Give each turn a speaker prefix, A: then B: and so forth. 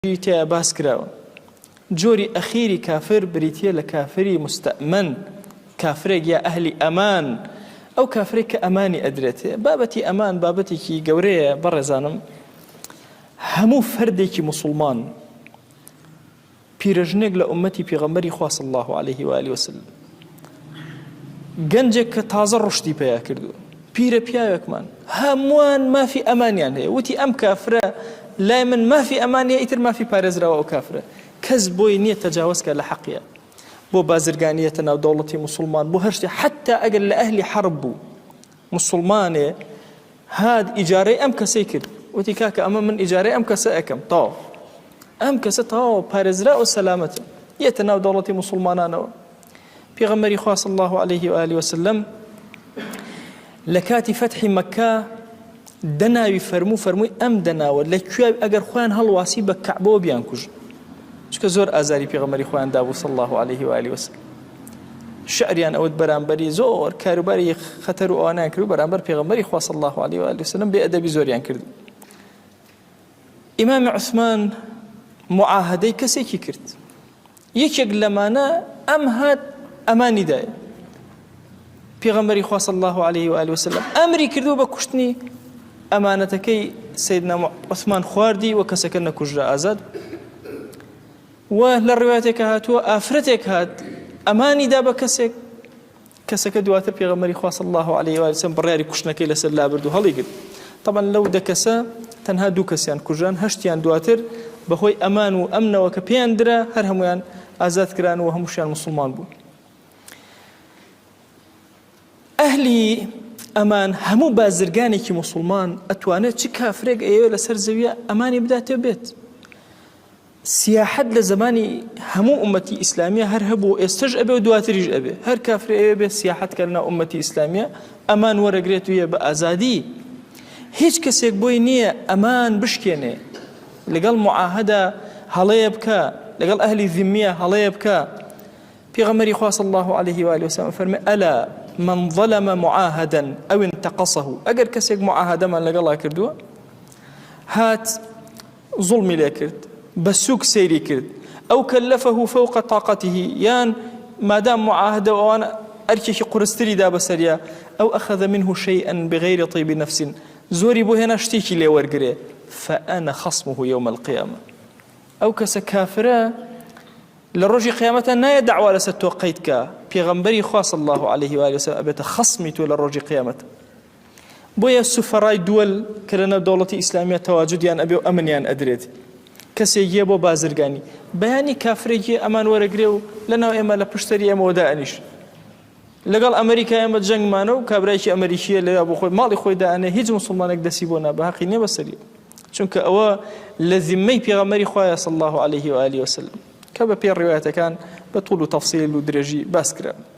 A: تیا باس کراوە جۆری ئەخیری کافر بریتیە لە کافری مستەئمەن کافرێک یا ئەهلی ئەمان ئەو کافرێک کە ئەمانی ئەدرێتێ بابەتی ئەمان بابەتێکی گەورەیە بەڕێزانم هەموو فەردێکی موسڵمان پیرەژنێک لە ئومەتی پێغەمبەری خوا صلی الله عليه و آله وسلم گەنجێک کە تازە ڕشتی پێیا کردووە پیرە پیاوێکمان هەمووان مافی ئەمانیان هەیە وتی ئەم کافرە لای من مافی ئەمانیە ئیتر مافی پارێزراوە ئەو کافرە کەس بۆی نییە تەجاوزکە لە حەقیە بۆ بازرگانیەتە ناو دەوڵەتی موسڵمان بۆ هەر شتێک حتا ئەگەر لە ئەهلی حەرب بوو موسڵمانێ هاد ئیجارەی ئەم کەسەی کرد وتی کاکە ئەمە من ئیجارەی ئەم کەسە ئەەکەم تاو ئەم کەسە تاو پارێزرا و سەلامەتە یەتە ناو دەوڵەتی موسڵمانانەوە پێغەمبەری خوا صلی الله عليه و آله وسلم لە کاتی فەتحی مەککە دەناوی فەرمووی ئەم دەناوە لەکوێ ئەگەر خۆیان هەڵواسی بە کەعبەوە بیان کوژن چونکە زۆر ئازاری پێغەمبەری خۆیان دابوو صلی الله عليه و آله وسلم شعریان ئەوت بەرامبەری زۆر کاروباری خەتەر و ئەوانیان کرد بەرامبەر پێغەمبەری خوا صلی الله عليه و آله وسلم بێئەدەبی زۆریان کرد ئیمامی عوسمان معاهدەی کەسێکی کرد یەکێک لەمانە ئەم هات ئەمانی دایە پێغەمبەری خوا صلی الله عليه و آله وسلم ئەمری کردو بە کوشتنی ئەمانەتەکەی سەیدنا عوسمان خواردی و کەسەکە نەکوژرا ئازاد و لە ڕوایەتێکە هاتووە ئافرەتێک هات ئەمانی دا بە کەسەکە دواتر پێغەمبەری خوا صلی الله عليه و آله وسلم بڕیاری کوشتنەکەی لەسەر لابرد و هەڵی گرت طبعا لەو دە کەسە تەنها دوو کەسیان کوژان هەشتیان دواتر بەهۆی ئەمان و ئەمنەوە کە پێیان درا هەر هەمویان ئازاد کران و هەمووشیان موسڵمان بوون ئەهلی ئەمان هەموو بازرگانێکی موسڵمان ئەتوانێت چ کافرێک ئەوێ لەسەر زەویە ئەمانی بداتێ بێت سیاحەت لە زمانی هەموو ئومەتی ئیسلامیە هەر هەبوو ئێستش ئەبێ و دواتریش ئەبێ هەر کافرێ ئەوێ بێ سیاحەت کە لەناو ئومەتی ئیسلامیە ئەمان وەرەگرێت و یە بە ئازادی هیچ کەسێک بۆی نییە ئەمان بشکێنێ لەگەڵ معاهدە هەڵەیە بکە لەگەڵ ئەهلی ذمیە هەڵەیە بکە پێغەمبەری خوا صلی الله عليه و آله وسلم فەرمێ ئەلا من ظلم معاهدا أو انتقصه أجر كسيك معاهدة من لقلا كردوا هات ظلمي لكرد بسوك سيري كرد أو كلفه فوق طاقته يان ما دام معاهدة وأنا أركي قرستري دا بسريا أو أخذ منه شيئا بغير طيب نفس زوري بو هنا اشتيكي لي ورقري فأنا خصمه يوم القيامة أو كسكافرة للرجي قيامة نايا دعوة لستوقيتك پێغەمبەری خوا صلی الله عليه و آله وسلم ئەبێتە خەسمی تۆ لە ڕۆژی قیامەت بۆیە سوفەڕای دووەل کە لەناو دەوڵەتی ئیسلامیە تەواجودیان ئەبێ و ئەمنیان ئەدرێت کەسێکیە بۆ بازرگانی بەیانی کافرێکی ئەمان وەرەگرێ و لەناو ئێمە لە پشتەری ئێمەوەدا ئەنیش لەگەڵ ئەمریکا ئێمە جەنگمانە و کابرایکی ئەمریکیە لە بۆ خۆی ماڵی خۆی دائەنێ هیچ موسڵمانێک دەسی بۆ نا بەحەقی نییە بەسەری چونکە ئەوە لە ذیممەی پێغەمبەری خوایە صلی الله عليه و آله وسلم کە بە پێ ڕوایەتەکان بە توڵ و تەفسیل و درێژی باس کرا